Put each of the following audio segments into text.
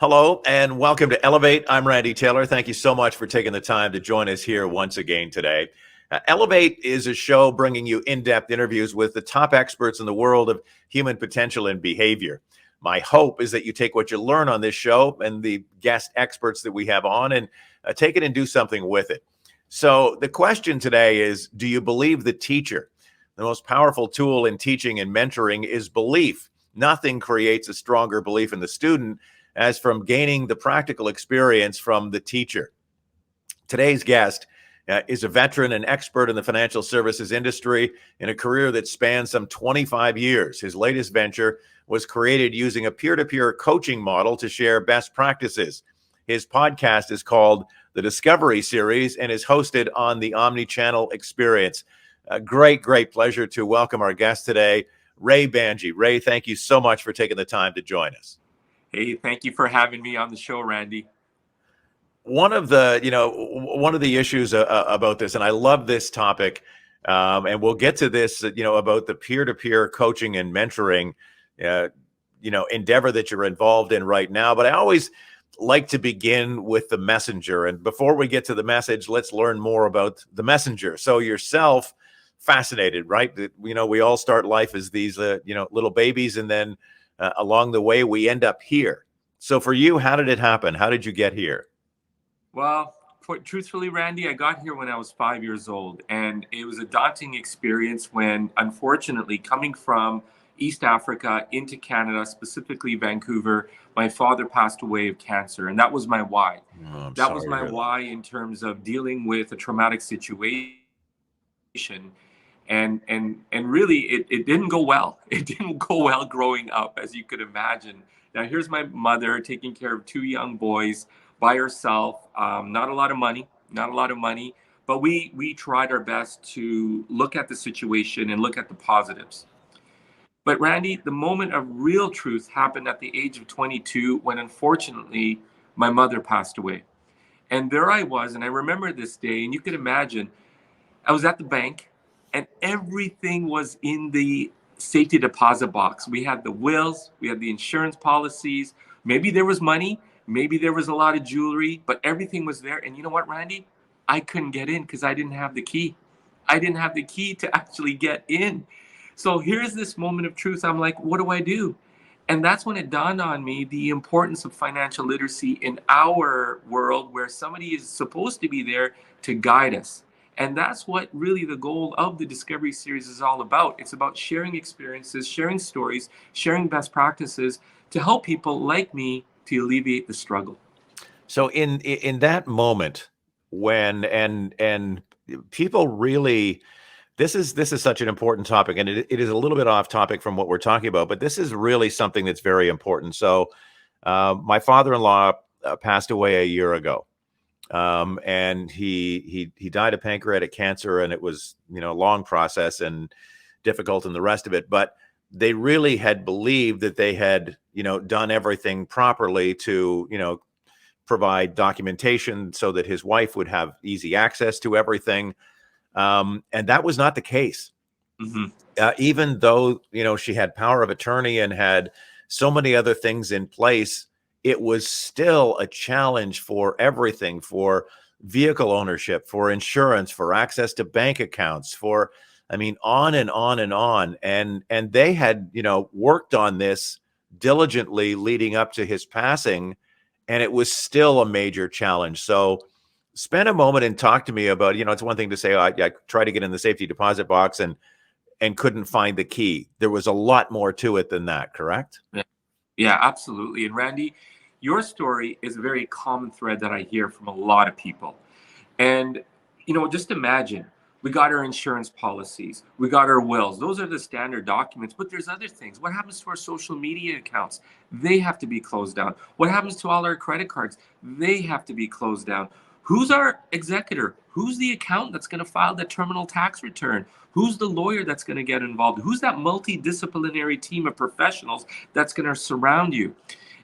Hello and welcome to Elevate. I'm Randy Taylor. Thank you so much for taking the time to join us here once again today. Elevate is a show bringing you in-depth interviews with the top experts in the world of human potential and behavior. My hope is that you take what you learn on this show and the guest experts that we have on and take it and do something with it. So the question today is, do you believe the teacher? The most powerful tool in teaching and mentoring is belief. Nothing creates a stronger belief in the student as from gaining the practical experience from the teacher. Today's guest is a veteran and expert in the financial services industry in a career that spans some 25 years. His latest venture was created using a peer-to-peer coaching model to share best practices. His podcast is called The Discovery Series and is hosted on the Omnichannel Experience. A great pleasure to welcome our guest today, Reh Bhanji. Reh, thank you so much for taking the time to join us. Hey, thank you for having me on the show, Randy. One of the issues about this, and I love this topic, and we'll get to this, about the peer-to-peer coaching and mentoring, endeavor that you're involved in right now. But I always like to begin with the messenger. And before we get to the message, let's learn more about the messenger. So yourself, fascinated, right? We all start life as these, little babies, and then along the way, we end up here. So for you, how did it happen? How did you get here? Well, truthfully, Randy, I got here when I was 5 years old, and it was a daunting experience when, unfortunately, coming from East Africa into Canada, specifically Vancouver, my father passed away of cancer, and that was my why. That was my why in terms of dealing with a traumatic situation. And really, it didn't go well. It didn't go well growing up, as you could imagine. Now, here's my mother taking care of two young boys by herself. Not a lot of money, but we tried our best to look at the situation and look at the positives. But Randy, the moment of real truth happened at the age of 22 when, unfortunately, my mother passed away. And there I was, and I remember this day, and you could imagine, I was at the bank, and everything was in the safety deposit box. We had the wills, we had the insurance policies. Maybe there was money, maybe there was a lot of jewelry, but everything was there. And you know what, Randy? I couldn't get in because I didn't have the key. I didn't have the key to actually get in. So here's this moment of truth. I'm like, what do I do? And that's when it dawned on me the importance of financial literacy in our world, where somebody is supposed to be there to guide us. And that's what really the goal of the Discovery Series is all about. It's about sharing experiences, sharing stories, sharing best practices to help people like me to alleviate the struggle. So in that moment when and people really, this is such an important topic, and it is a little bit off topic from what we're talking about, but this is really something that's very important. So my father-in-law passed away a year ago. And he died of pancreatic cancer, and it was, a long process and difficult and the rest of it. But they really had believed that they had, done everything properly to, provide documentation so that his wife would have easy access to everything. And that was not the case. Mm-hmm. Even though, she had power of attorney and had so many other things in place, it was still a challenge for everything, for vehicle ownership, for insurance, for access to bank accounts, on and on and on. And they had, worked on this diligently leading up to his passing, and it was still a major challenge. So spend a moment and talk to me about, it's one thing to say, I tried to get in the safety deposit box and couldn't find the key. There was a lot more to it than that, correct? Yeah, absolutely. And Randy, your story is a very common thread that I hear from a lot of people. And, just imagine, we got our insurance policies, we got our wills. Those are the standard documents, but there's other things. What happens to our social media accounts? They have to be closed down. What happens to all our credit cards? They have to be closed down. Who's our executor? Who's the accountant that's going to file the terminal tax return? Who's the lawyer that's going to get involved? Who's that multidisciplinary team of professionals that's going to surround you?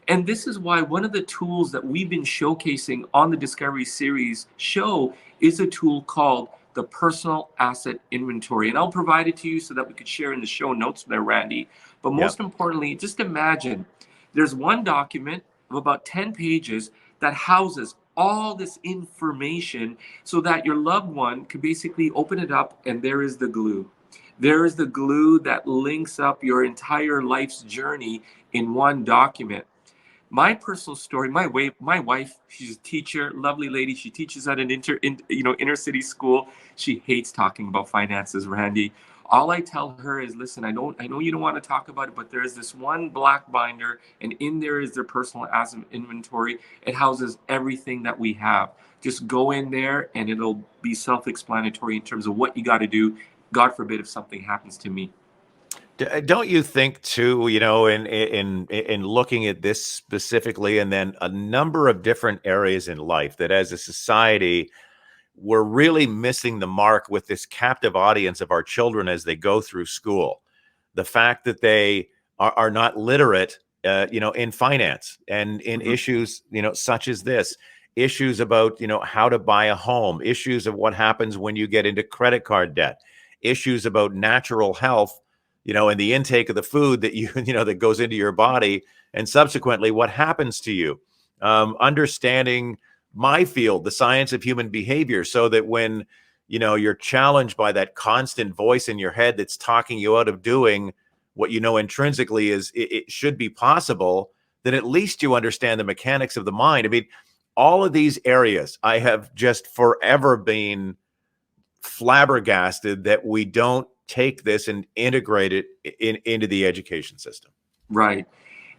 And this is why one of the tools that we've been showcasing on the Discovery Series show is a tool called the Personal Asset Inventory. And I'll provide it to you so that we could share in the show notes there, Randy. But most importantly, just imagine there's one document of about 10 pages that houses all this information so that your loved one could basically open it up and there is the glue. There is the glue that links up your entire life's journey in one document. My personal story, my wife, she's a teacher, lovely lady. She teaches at an inner city school. She hates talking about finances, Randy. All I tell her is, listen, I know you don't want to talk about it, but there is this one black binder, and in there is their personal asset inventory. It houses everything that we have. Just go in there, and it'll be self-explanatory in terms of what you got to do. God forbid if something happens to me. Don't you think too, in looking at this specifically, and then a number of different areas in life, that as a society, we're really missing the mark with this captive audience of our children as they go through school. The fact that they are not literate, in finance and in issues, such as this, issues about, how to buy a home, issues of what happens when you get into credit card debt, issues about natural health, and the intake of the food that that goes into your body, and subsequently what happens to you. Understanding my field, the science of human behavior, so that when you're challenged by that constant voice in your head that's talking you out of doing what intrinsically is it should be possible, then at least you understand the mechanics of the mind. I mean, all of these areas, I have just forever been flabbergasted that we don't take this and integrate it into the education system. Right.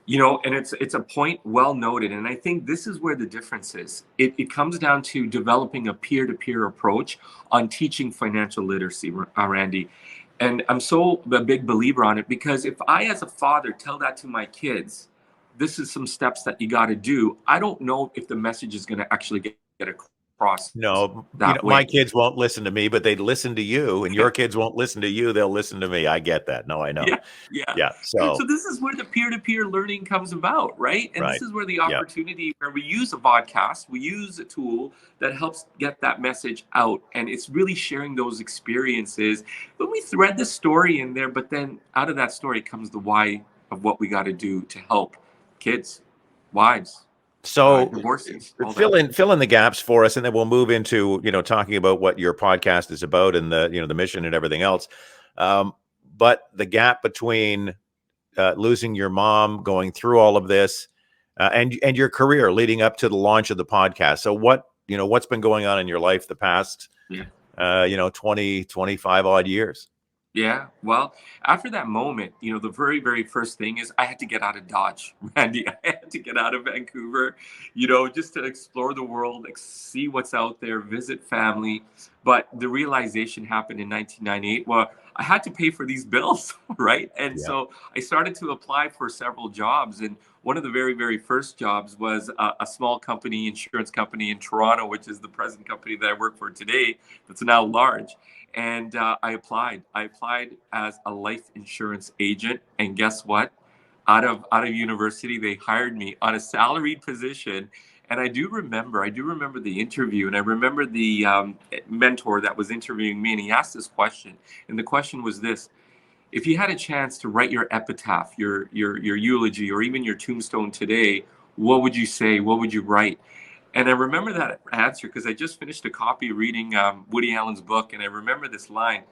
And it's a point well noted. And I think this is where the difference is. It comes down to developing a peer-to-peer approach on teaching financial literacy, Randy. And I'm so a big believer on it, because if I, as a father, tell that to my kids, this is some steps that you got to do, I don't know if the message is going to actually get across No, that my way. kids won't listen to me, but they'd listen to you, and your kids won't listen to you. They'll listen to me. I get that. No, I know. Yeah, yeah. Yeah. So So, this is where the peer-to-peer learning comes about, right? And this right. is where the Yeah. opportunity, where we use a podcast, we use a tool that helps get that message out, and it's really sharing those experiences. But we thread the story in there, but then out of that story comes the why of what we got to do to help kids, wives, So divorces, all fill that. in the gaps for us, and then we'll move into talking about what your podcast is about and the mission and everything else. But the gap between losing your mom, going through all of this, and your career leading up to the launch of the podcast. So what's been going on in your life the past Yeah. 20, 25 odd years? Yeah, well, after that moment, the very, very first thing is I had to get out of Dodge, Randy. I had to get out of Vancouver, just to explore the world, see what's out there, visit family. But the realization happened in 1998. Well, I had to pay for these bills, right? And Yeah. so I started to apply for several jobs. And one of the very, very first jobs was a small company, insurance company in Toronto, which is the present company that I work for today, that's now large. And I applied. I applied as a life insurance agent, and guess what? Out of university, they hired me on a salaried position. And I do remember the interview, and I remember the mentor that was interviewing me, and he asked this question, and the question was this: if you had a chance to write your epitaph, your eulogy, or even your tombstone today, what would you say? What would you write? And I remember that answer because I just finished a copy reading Woody Allen's book, and I remember this line: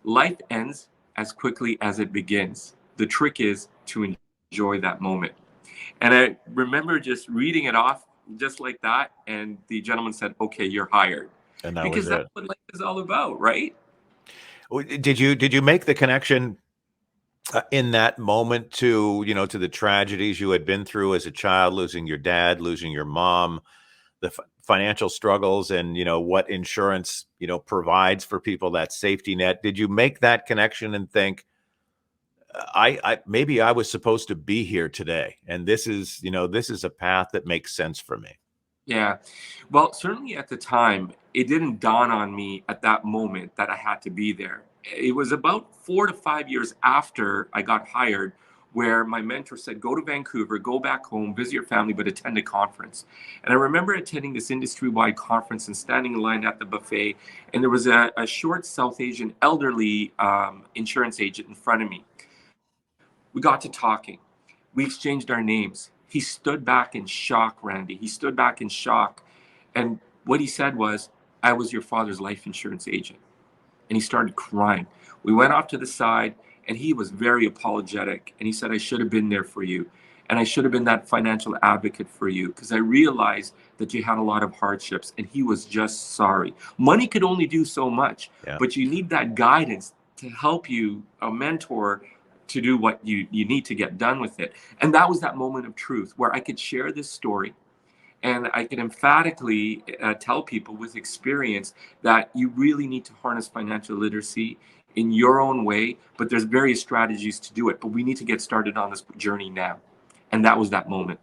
"Life ends as quickly as it begins. The trick is to enjoy that moment." And I remember just reading it off just like that, and the gentleman said, "Okay, you're hired," And that was because that's it. what life is all about, right? Did you make the connection in that moment to to the tragedies you had been through as a child, losing your dad, losing your mom, the financial struggles, and what insurance provides for people, that safety net? Did you make that connection and think, I maybe I was supposed to be here today, and this is a path that makes sense for me? Yeah. Well, certainly at the time, it didn't dawn on me at that moment that I had to be there. It was about 4 to 5 years after I got hired where my mentor said, go to Vancouver, go back home, visit your family, but attend a conference. And I remember attending this industry-wide conference and standing in line at the buffet. And there was a short South Asian elderly insurance agent in front of me. We got to talking. We exchanged our names. He stood back in shock, Randy. He stood back in shock. And what he said was, I was your father's life insurance agent. And he started crying. We went off to the side, and he was very apologetic. And he said, I should have been there for you. And I should have been that financial advocate for you because I realized that you had a lot of hardships. And he was just sorry. Money could only do so much, Yeah. but you need that guidance to help you, a mentor, to do what you need to get done with it. And that was that moment of truth where I could share this story and I can emphatically tell people with experience that you really need to harness financial literacy in your own way, but there's various strategies to do it. But we need to get started on this journey now. And that was that moment.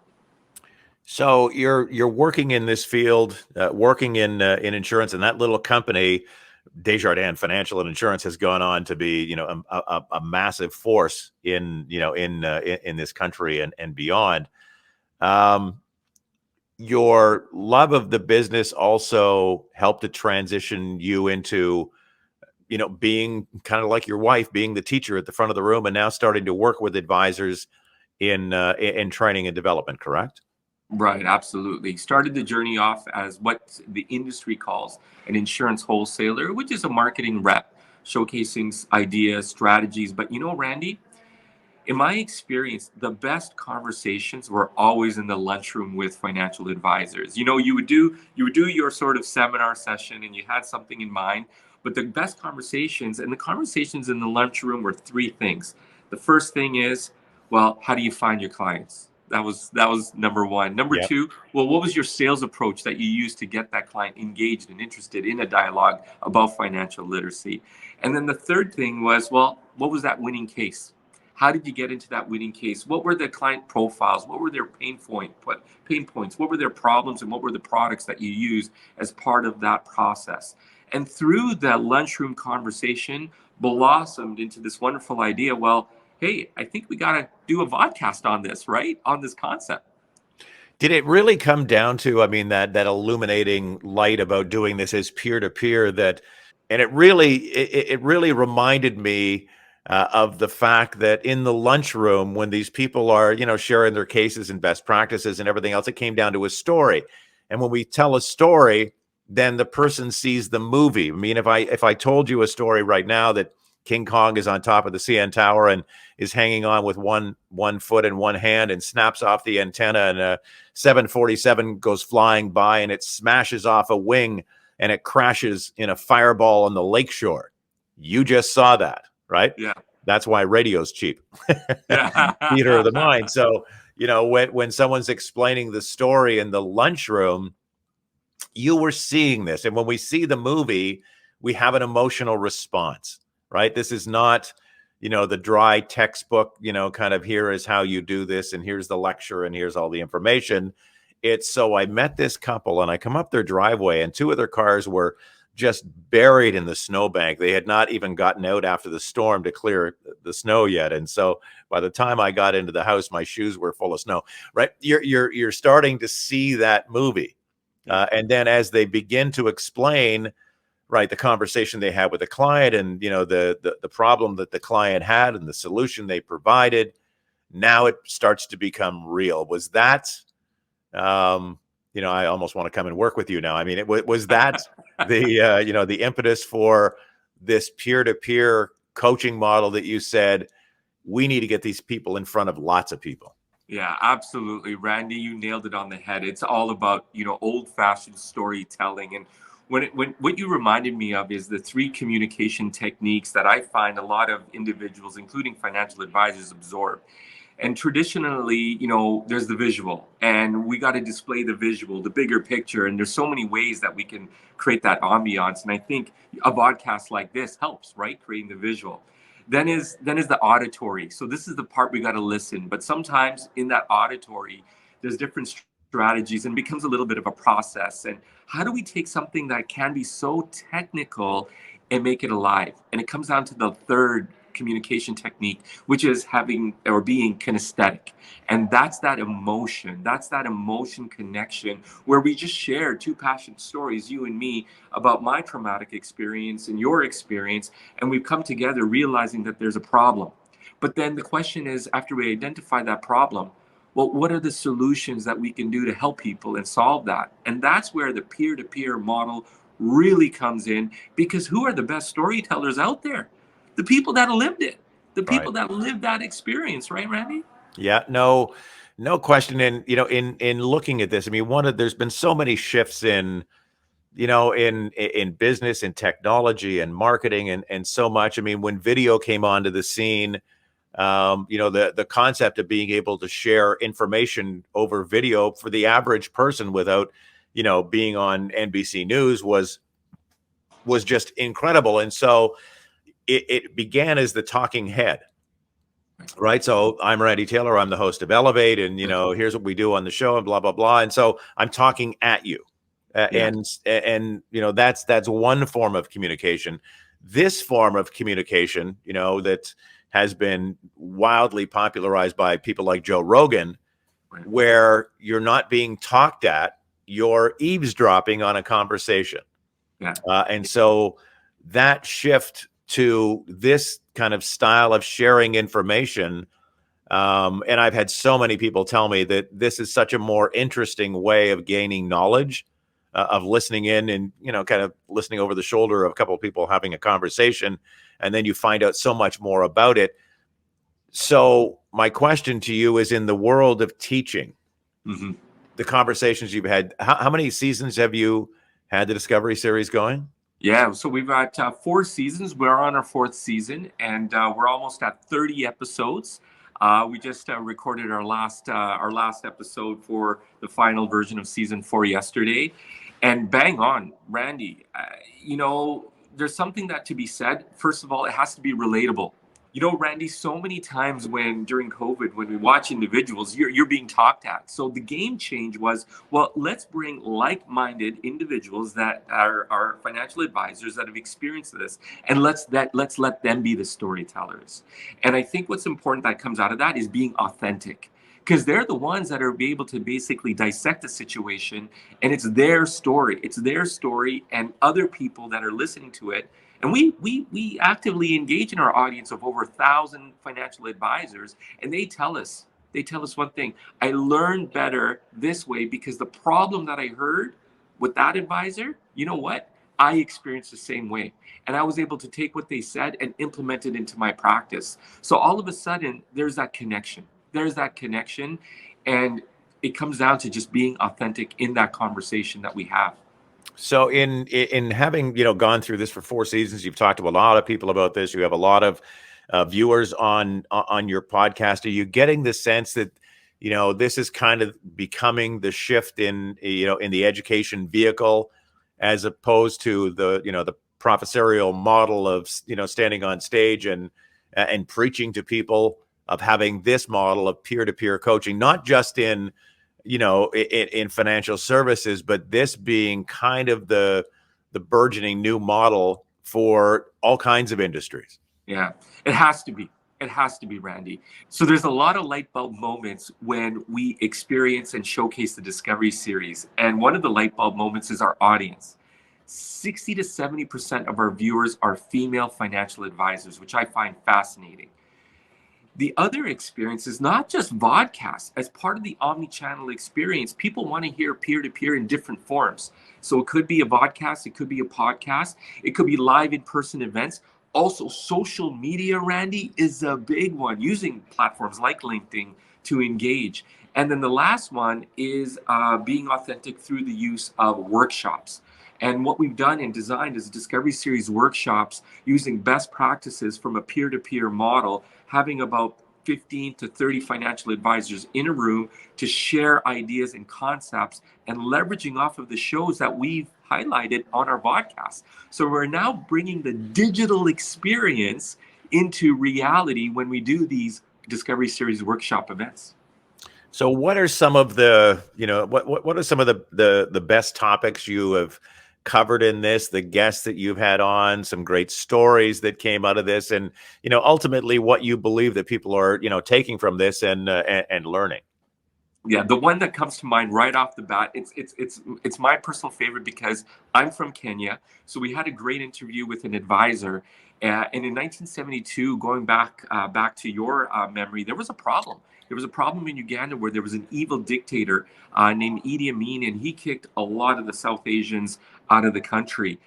So you're working in this field, working in insurance, and that little company, Desjardins Financial and Insurance, has gone on to be, a massive force in this country and beyond. Your love of the business also helped to transition you into, being kind of like your wife, being the teacher at the front of the room, and now starting to work with advisors in training and development. Correct? Right, absolutely. Started the journey off as what the industry calls an insurance wholesaler, which is a marketing rep showcasing ideas, strategies. But Randy, in my experience, the best conversations were always in the lunchroom with financial advisors. You would do your sort of seminar session and you had something in mind, but the best conversations and the conversations in the lunchroom were three things. The first thing is, well, how do you find your clients? That was number one. Number Yep. two, well, what was your sales approach that you used to get that client engaged and interested in a dialogue about financial literacy? And then the third thing was, well, what was that winning case? How did you get into that winning case? What were the client profiles? What were their pain points? What were their problems? And what were the products that you used as part of that process? And through that lunchroom conversation, blossomed into this wonderful idea. Well, hey, I think we got to do a vodcast on this, right? On this concept. Did it really come down to, I mean, that illuminating light about doing this as peer to peer, and it really reminded me of the fact that in the lunchroom, when these people are, sharing their cases and best practices and everything else, it came down to a story. And when we tell a story, then the person sees the movie. I mean, if I told you a story right now that King Kong is on top of the CN Tower and is hanging on with one foot and one hand and snaps off the antenna, and a 747 goes flying by and it smashes off a wing and it crashes in a fireball on the lakeshore. You just saw that, right? Yeah. That's why radio's cheap. Yeah. Theater of the mind. So, when someone's explaining the story in the lunchroom, you were seeing this. And when we see the movie, we have an emotional response, right? This is not, the dry textbook, kind of, here is how you do this, and here's the lecture, and here's all the information. It's, so I met this couple and I come up their driveway and two of their cars were just buried in the snowbank. They had not even gotten out after the storm to clear the snow yet. And so by the time I got into the house, my shoes were full of snow, right? You're starting to see that movie. And then as they begin to explain, right, the conversation they had with the client, and the problem that the client had and the solution they provided, now it starts to become real. Was that, I almost want to come and work with you now. I mean, was that the impetus for this peer-to-peer coaching model that you said, we need to get these people in front of lots of people? Yeah, absolutely. Randy, you nailed it on the head. It's all about, old-fashioned storytelling. And when what you reminded me of is the three communication techniques that I find a lot of individuals, including financial advisors, absorb. And traditionally, there's the visual, and we got to display the visual, the bigger picture. And there's so many ways that we can create that ambiance. And I think a podcast like this helps, right? Creating the visual. Then is the auditory. So this is the part we got to listen. But sometimes in that auditory, there's different strategies and it becomes a little bit of a process. And how do we take something that can be so technical and make it alive? And it comes down to the third communication technique, which is having or being kinesthetic. And that's that emotion connection where we just share two passionate stories, you and me, about my traumatic experience and your experience. And we've come together realizing that there's a problem. But then the question is, after we identify that problem, well, what are the solutions that we can do to help people and solve that? And that's where the peer-to-peer model really comes in, because who are the best storytellers out there? The people that lived it, the Right. people that lived that experience, right, Randy? Yeah, no question. And in looking at this, I mean, there's been so many shifts in, in business and technology and marketing and so much. I mean, when video came onto the scene, the concept of being able to share information over video for the average person without, being on NBC News was just incredible. And so it began as the talking head. Right. So I'm Randy Taylor. I'm the host of Elevate. And, here's what we do on the show and blah, blah, blah. And so I'm talking at you. Yeah. That's one form of communication. This form of communication, that has been wildly popularized by people like Joe Rogan, Right. where you're not being talked at, you're eavesdropping on a conversation. Yeah. And so that shift to this kind of style of sharing information, and I've had so many people tell me that this is such a more interesting way of gaining knowledge, of listening in and, kind of listening over the shoulder of a couple of people having a conversation, and then you find out so much more about it. So my question to you is, in the world of teaching, Mm-hmm. the conversations you've had, how many seasons have you had the Discovery series going? Yeah, so we've got 4 seasons. We're on our 4th season, and we're almost at 30 episodes. We just recorded our last episode for the final version of season 4 yesterday, and bang on, Randy. There's something that to be said. First of all, it has to be relatable. Randy, so many times during COVID, when we watch individuals, you're being talked at. So the game change was, well, let's bring like-minded individuals that are financial advisors that have experienced this, and let's let them be the storytellers. And I think what's important that comes out of that is being authentic, because they're the ones that are able to basically dissect the situation, and it's their story. It's their story, and other people that are listening to it. And we actively engage in our audience of over 1,000 financial advisors, and they tell us one thing: I learned better this way because the problem that I heard with that advisor, you know what? I experienced the same way, and I was able to take what they said and implement it into my practice. So all of a sudden, there's that connection. And it comes down to just being authentic in that conversation that we have. So in having gone through this for 4 seasons, you've talked to a lot of people about this. You have a lot of viewers on your podcast. Are you getting the sense that this is kind of becoming the shift in in the education vehicle, as opposed to the professorial model of standing on stage and preaching to people, of having this model of peer-to-peer coaching, not just in in financial services, but this being kind of the burgeoning new model for all kinds of industries? Yeah, it has to be. It has to be, Randy. So there's a lot of light bulb moments when we experience and showcase the Discovery series. And one of the light bulb moments is our audience. 60 to 70% of our viewers are female financial advisors, which I find fascinating. The other experience is not just vodcasts. As part of the omni-channel experience, people want to hear peer-to-peer in different forms. So it could be a vodcast, it could be a podcast, it could be live in-person events. Also, social media, Randy, is a big one, using platforms like LinkedIn to engage. And then the last one is being authentic through the use of workshops. And what we've done and designed is Discovery Series workshops using best practices from a peer-to-peer model, having about 15 to 30 financial advisors in a room to share ideas and concepts, and leveraging off of the shows that we've highlighted on our podcast. So we're now bringing the digital experience into reality when we do these Discovery Series workshop events. So what are some of the what are some of the best topics you have covered in this, the guests that you've had on, some great stories that came out of this, and ultimately what you believe that people are taking from this and learning? Yeah, the one that comes to mind right off the bat, it's my personal favorite because I'm from Kenya. So we had a great interview with an advisor, and in 1972, going back to your memory, there was a problem. There was a problem in Uganda where there was an evil dictator named Idi Amin, and he kicked a lot of the South Asians out of the country.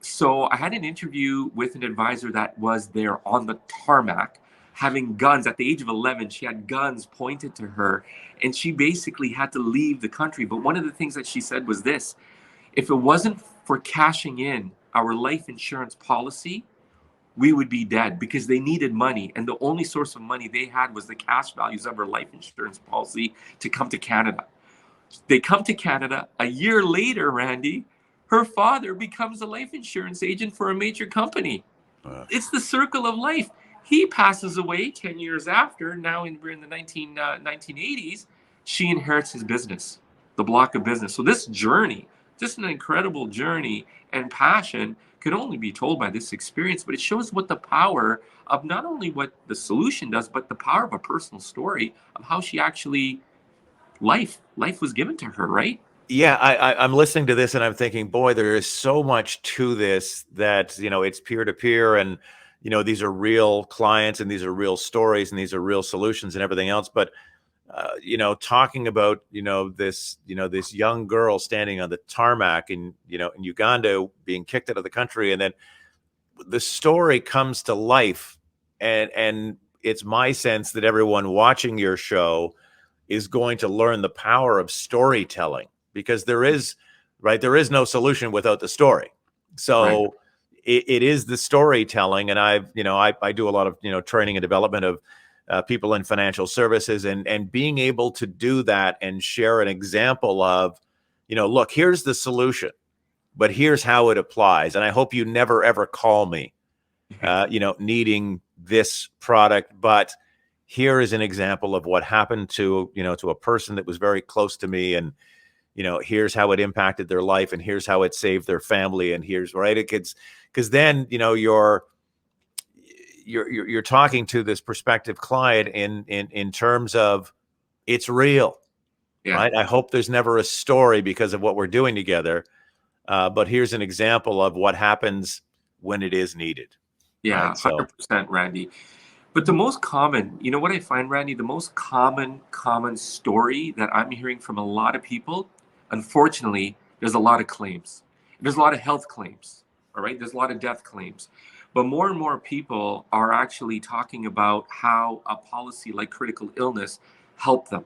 So I had an interview with an advisor that was there on the tarmac having guns. At the age of 11, she had guns pointed to her, and she basically had to leave the country. But one of the things that she said was this: if it wasn't for cashing in our life insurance policy, we would be dead, because they needed money. And the only source of money they had was the cash values of our life insurance policy to come to Canada. They come to Canada. A year later, Randy, her father becomes a life insurance agent for a major company. It's the circle of life. He passes away 10 years after. Now we're in the 1980s. She inherits his business, the block of business. So this journey, just an incredible journey and passion, could only be told by this experience. But it shows what the power of not only what the solution does, but the power of a personal story of how she actually, life was given to her, right? Yeah, I'm listening to this and I'm thinking, boy, there is so much to this that, it's peer to peer, and, these are real clients and these are real stories and these are real solutions and everything else. But, talking about, this young girl standing on the tarmac in Uganda being kicked out of the country, and then the story comes to life. And it's my sense that everyone watching your show is going to learn the power of storytelling, because there is no solution without the story. So Right. it is the storytelling. And I do a lot of, training and development of people in financial services, and being able to do that and share an example of, look, here's the solution, but here's how it applies. And I hope you never, ever call me, needing this product, but here is an example of what happened to a person that was very close to me. And, here's how it impacted their life, and here's how it saved their family. And here's right. Because then, you're talking to this prospective client in terms of it's real, Yeah. right? I hope there's never a story because of what we're doing together. But here's an example of what happens when it is needed. Yeah, Right. So 100%, Randy. But the most common, you know what I find, Randy, the most common story that I'm hearing from a lot of people, unfortunately, there's a lot of claims. There's a lot of health claims, all right? There's a lot of death claims. But more and more people are actually talking about how a policy like critical illness helped them,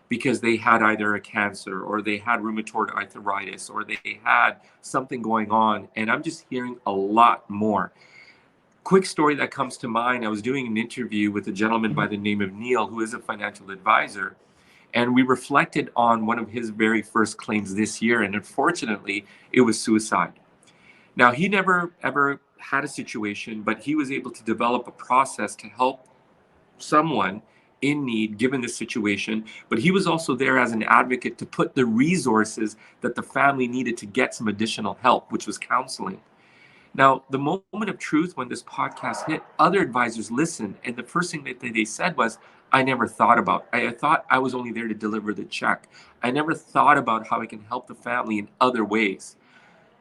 because they had either a cancer or they had rheumatoid arthritis or they had something going on. And I'm just hearing a lot more. Quick story that comes to mind: I was doing an interview with a gentleman by the name of Neil, who is a financial advisor, and we reflected on one of his very first claims this year, and unfortunately, it was suicide. Now, he never ever had a situation, but he was able to develop a process to help someone in need given this situation. But he was also there as an advocate to put the resources that the family needed to get some additional help, which was counseling. Now, the moment of truth when this podcast hit, other advisors listened, and the first thing that they said was, I never thought about. I thought I was only there to deliver the check. I never thought about how I can help the family in other ways.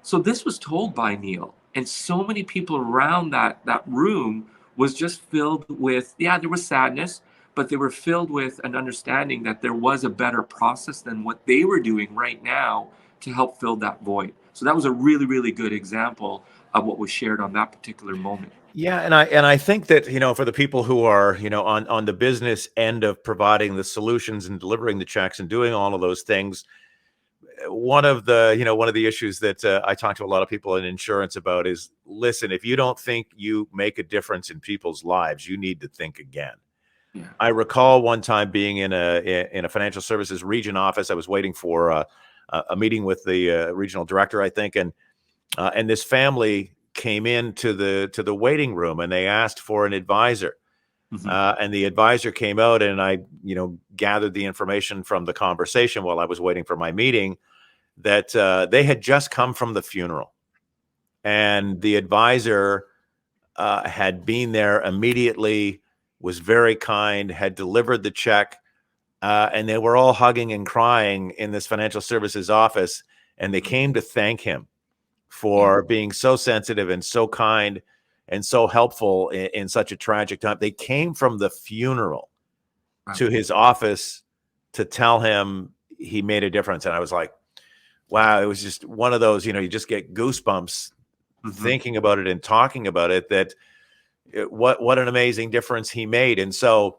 So this was told by Neil, and so many people around that room was just filled with, yeah, there was sadness, but they were filled with an understanding that there was a better process than what they were doing right now to help fill that void. So that was a really, really good example of what was shared on that particular moment. yeah, and I think that, for the people who are, on the business end of providing the solutions and delivering the checks and doing all of those things, one of the issues that I talk to a lot of people in insurance about is, listen, if you don't think you make a difference in people's lives, you need to think again. Yeah. I recall one time being in a financial services region office. I was waiting for a meeting with the regional director, I think, and this family came into the waiting room, and they asked for an advisor. Mm-hmm. And the advisor came out, and I, gathered the information from the conversation while I was waiting for my meeting, that they had just come from the funeral, and the advisor had been there immediately, was very kind, had delivered the check, and they were all hugging and crying in this financial services office, and they came to thank him for being so sensitive and so kind and so helpful in such a tragic time. They came from the funeral Wow. to his office to tell him he made a difference. And I was like, wow, it was just one of those, you just get goosebumps Hmm. thinking about it and talking about it, that what an amazing difference he made. And so,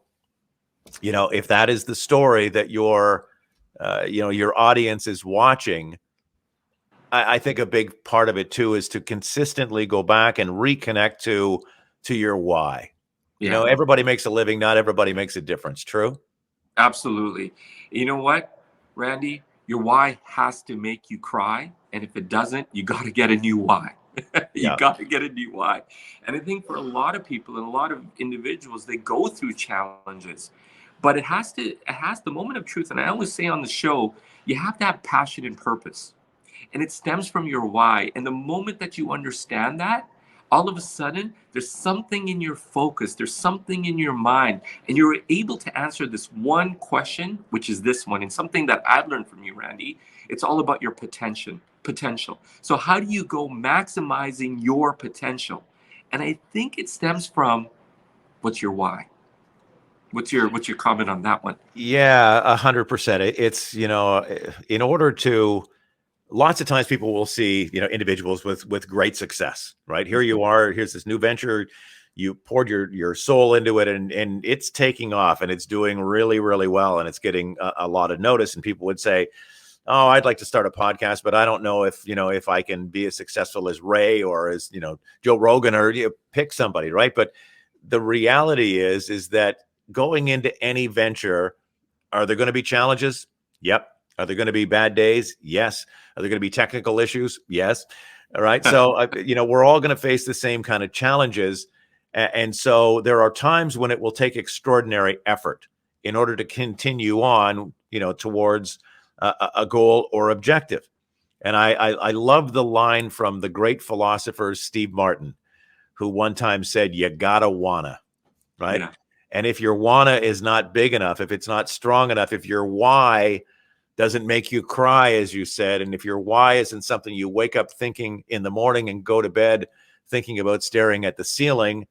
if that is the story that your audience is watching, I think a big part of it too is to consistently go back and reconnect to your why. Yeah. Everybody makes a living, not everybody makes a difference. True? Absolutely. You know what, Randy? Your why has to make you cry. And if it doesn't, you got to get a new why. You Yeah. got to get a new why. And I think for a lot of people and a lot of individuals, they go through challenges. But it has the moment of truth. And I always say on the show, you have to have passion and purpose, and it stems from your why. And the moment that you understand that, all of a sudden there's something in your focus, there's something in your mind, and you're able to answer this one question, which is this one. And something that I've learned from you, Randy, it's all about your potential. So how do you go maximizing your potential? And I think it stems from, what's your why? What's your comment on that one? Yeah, 100%. It's, in order to, lots of times people will see, individuals with great success, right? Here you are, here's this new venture, you poured your soul into it, and it's taking off, and it's doing really, really well, and it's getting a lot of notice. And people would say, oh, I'd like to start a podcast, but I don't know if I can be as successful as Ray or as, Joe Rogan, or pick somebody, right? But the reality is that going into any venture, are there going to be challenges? Yep. Are there going to be bad days? Yes. Are there going to be technical issues? Yes. All right. So, we're all going to face the same kind of challenges. And so there are times when it will take extraordinary effort in order to continue on, towards a goal or objective. And I love the line from the great philosopher Steve Martin, who one time said, you gotta wanna, right? Yeah. And if your wanna is not big enough, if it's not strong enough, if your why doesn't make you cry, as you said, and if your why isn't something you wake up thinking in the morning and go to bed thinking about staring at the ceiling,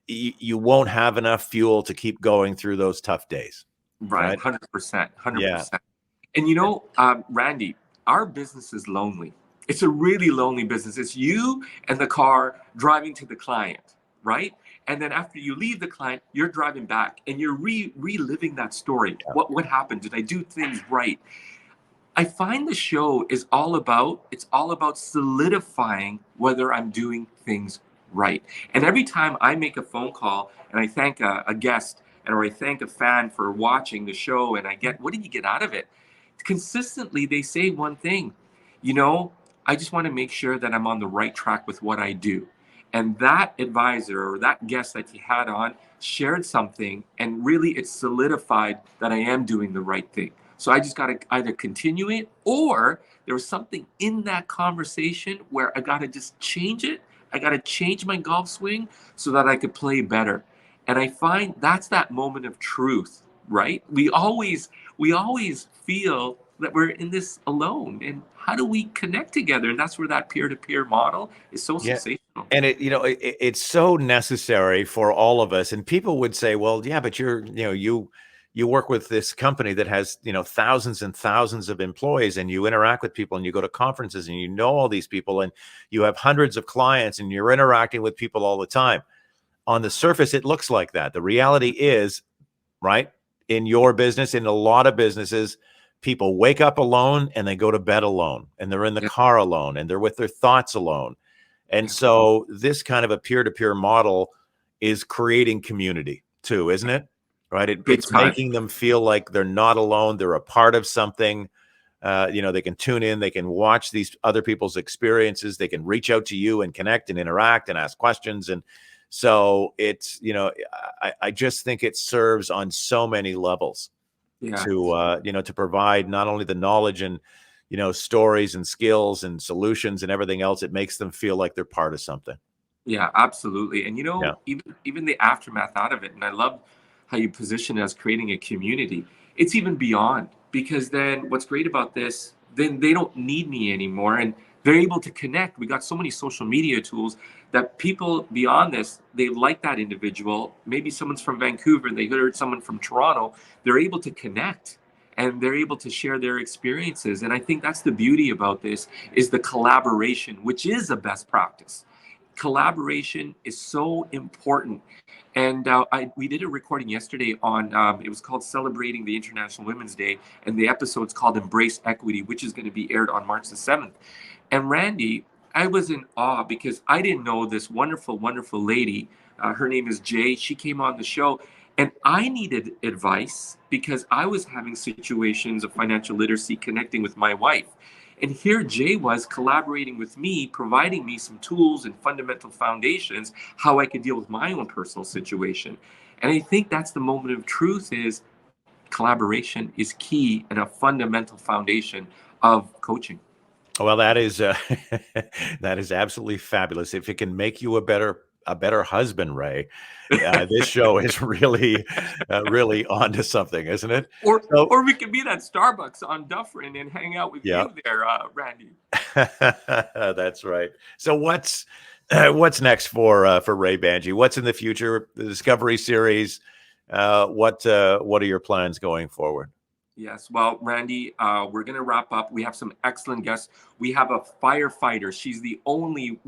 you won't have enough fuel to keep going through those tough days, Right. right? 100%. Yeah. 100%. And Randy, our business is lonely. It's a really lonely business. It's you and the car driving to the client, right? And then after you leave the client, you're driving back and you're reliving that story. What happened? Did I do things right? I find the show is all about solidifying whether I'm doing things right. And every time I make a phone call and I thank a guest, or I thank a fan for watching the show, and I get, what did you get out of it? Consistently, they say one thing, you know, I just want to make sure that I'm on the right track with what I do. And that advisor or that guest that you had on shared something, and really it solidified that I am doing the right thing. So I just got to either continue it, or there was something in that conversation where I got to just change it. I got to change my golf swing so that I could play better. And I find that's that moment of truth, right? We always feel that we're in this alone. And how do we connect together? And that's where that peer-to-peer model is so Yeah. sensational. And it's so necessary for all of us. And people would say, well, yeah, but you work with this company that has, thousands and thousands of employees, and you interact with people, and you go to conferences, and you know all these people, and you have hundreds of clients, and you're interacting with people all the time. On the surface, it looks like that. The reality is, right, in your business, in a lot of businesses, people wake up alone and they go to bed alone, and they're in the Yeah, car alone, and they're with their thoughts alone. And yeah, so this kind of a peer-to-peer model is creating community too, isn't it? Right? big It's time. making them feel like they're not alone. They're a part of something. They can tune in. They can watch these other people's experiences. They can reach out to you and connect and interact and ask questions. And so it's, I just think it serves on so many levels Yeah. to provide not only the knowledge and stories and skills and solutions and everything else. It makes them feel like they're part of something. Yeah, absolutely. And Yeah. even the aftermath out of it, and I love how you position it as creating a community. It's even beyond, because then what's great about this, then they don't need me anymore, and They're able to connect. We got so many social media tools that people beyond this, they like that individual. Maybe someone's from Vancouver, they heard someone from Toronto. They're able to connect and they're able to share their experiences. And I think that's the beauty about this is the collaboration, which is a best practice. Collaboration is so important. And we did a recording yesterday on, it was called Celebrating the International Women's Day. And the episode's called Embrace Equity, which is going to be aired on March the 7th. And Randy, I was in awe because I didn't know this wonderful, wonderful lady. Her name is Jay. She came on the show and I needed advice because I was having situations of financial literacy connecting with my wife. And here Jay was collaborating with me, providing me some tools and fundamental foundations, how I could deal with my own personal situation. And I think that's the moment of truth is collaboration is key and a fundamental foundation of coaching. Well, that is that is absolutely fabulous. If it can make you a better husband, Ray, this show is really really onto something, isn't it? So, Or we could meet at Starbucks on Dufferin and hang out with yeah, you there, Randy. that's right. So what's next for Reh Bhanji? What's in the future? The Discovery series. What are your plans going forward? Yes, well, Randy, we're going to wrap up. We have some excellent guests. We have a firefighter. She's the only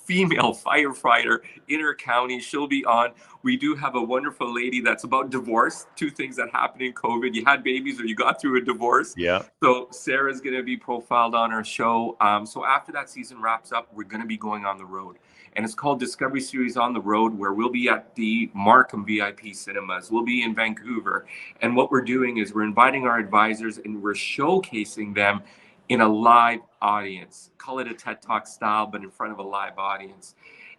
female firefighter in her county. She'll be on. We do have a wonderful lady that's about divorce, two things that happened in COVID. You had babies or you got through a divorce. Yeah. So Sarah's going to be profiled on our show. So after that season wraps up, we're going to be going on the road. And it's called Discovery Series on the Road, where we'll be at the Markham VIP Cinemas. We'll be in Vancouver. And what we're doing is we're inviting our advisors and we're showcasing them in a live audience. Call it a TED Talk style, but in front of a live audience.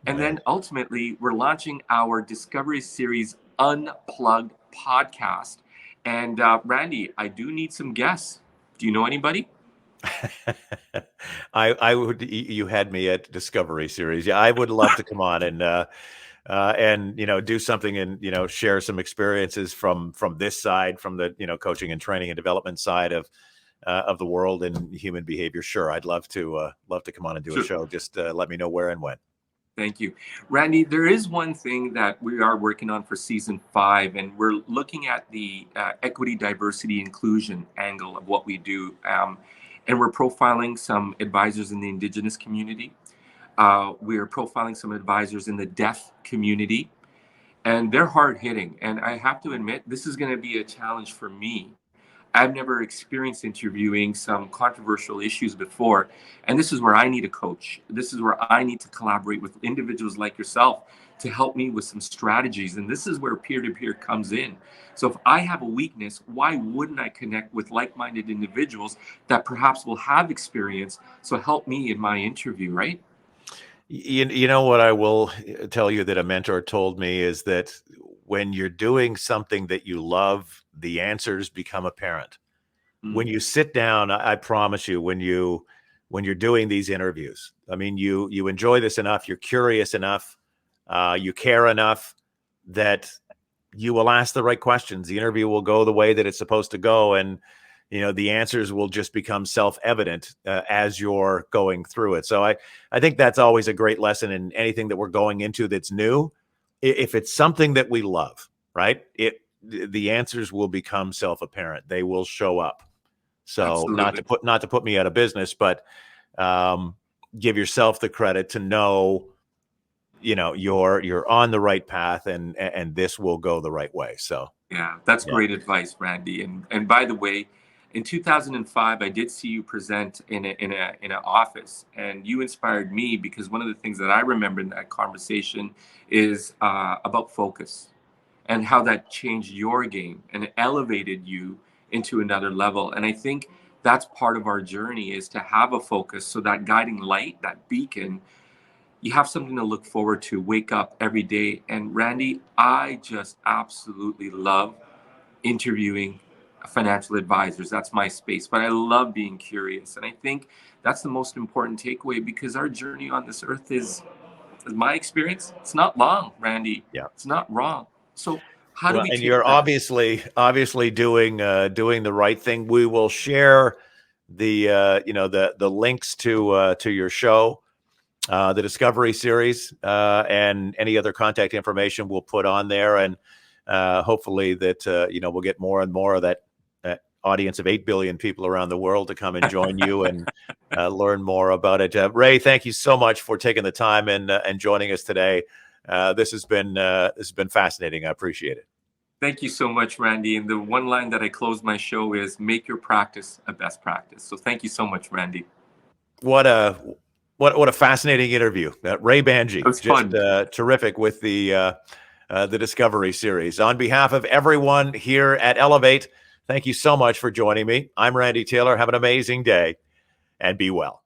And then ultimately, we're launching our Discovery Series Unplugged podcast. And Randy, I do need some guests. Do you know anybody? I would. You had me at Discovery Series. Yeah, I would love to come on and do something and share some experiences from this side, from the coaching and training and development side of the world and human behavior. Sure, I'd love to come on and do a show. Just let me know where and when. Thank you. Randy, there is one thing that we are working on for season 5, and we're looking at the equity, diversity, inclusion angle of what we do. And we're profiling some advisors in the Indigenous community. We're profiling some advisors in the deaf community, and they're hard hitting. And I have to admit, this is going to be a challenge for me. I've never experienced interviewing some controversial issues before. And this is where I need a coach. This is where I need to collaborate with individuals like yourself to help me with some strategies. And this is where peer-to-peer comes in. So if I have a weakness, why wouldn't I connect with like-minded individuals that perhaps will have experience? So help me in my interview, right? You know what I will tell you that a mentor told me is that when you're doing something that you love, the answers become apparent. When you sit down, I promise you, when you're doing these interviews, I mean, you enjoy this enough, you're curious enough, you care enough that you will ask the right questions. The interview will go the way that it's supposed to go, and the answers will just become self-evident as you're going through it. So I think that's always a great lesson in anything that we're going into that's new. If it's something that we love, right? The answers will become self-apparent. They will show up. So Absolutely. not to put me out of business, but give yourself the credit to know, you're on the right path, and this will go the right way. So Yeah, that's yeah, great advice, Randy. And by the way, in 2005, I did see you present in an office, and you inspired me because one of the things that I remember in that conversation is about focus and how that changed your game and it elevated you into another level. And I think that's part of our journey is to have a focus, so that guiding light, that beacon, you have something to look forward to, wake up every day. And Randy, I just absolutely love interviewing financial advisors. That's my space, but I love being curious. And I think that's the most important takeaway because our journey on this earth is my experience. It's not long, Randy. yeah. It's not wrong. So how do Well, we and take you're that? obviously doing the right thing. We will share the links to your show, the Discovery series, and any other contact information we'll put on there, and hopefully that we'll get more and more of that audience of 8 billion people around the world to come and join you and learn more about it. Reh, thank you so much for taking the time and joining us today. This has been fascinating. I appreciate it. Thank you so much, Randy. And the one line that I close my show is, make your practice a best practice. So thank you so much, Randy. What a fascinating interview. Reh Bhanji, was just fun. Terrific with the Discovery series. On behalf of everyone here at Elevate, thank you so much for joining me. I'm Randy Taylor. Have an amazing day and be well.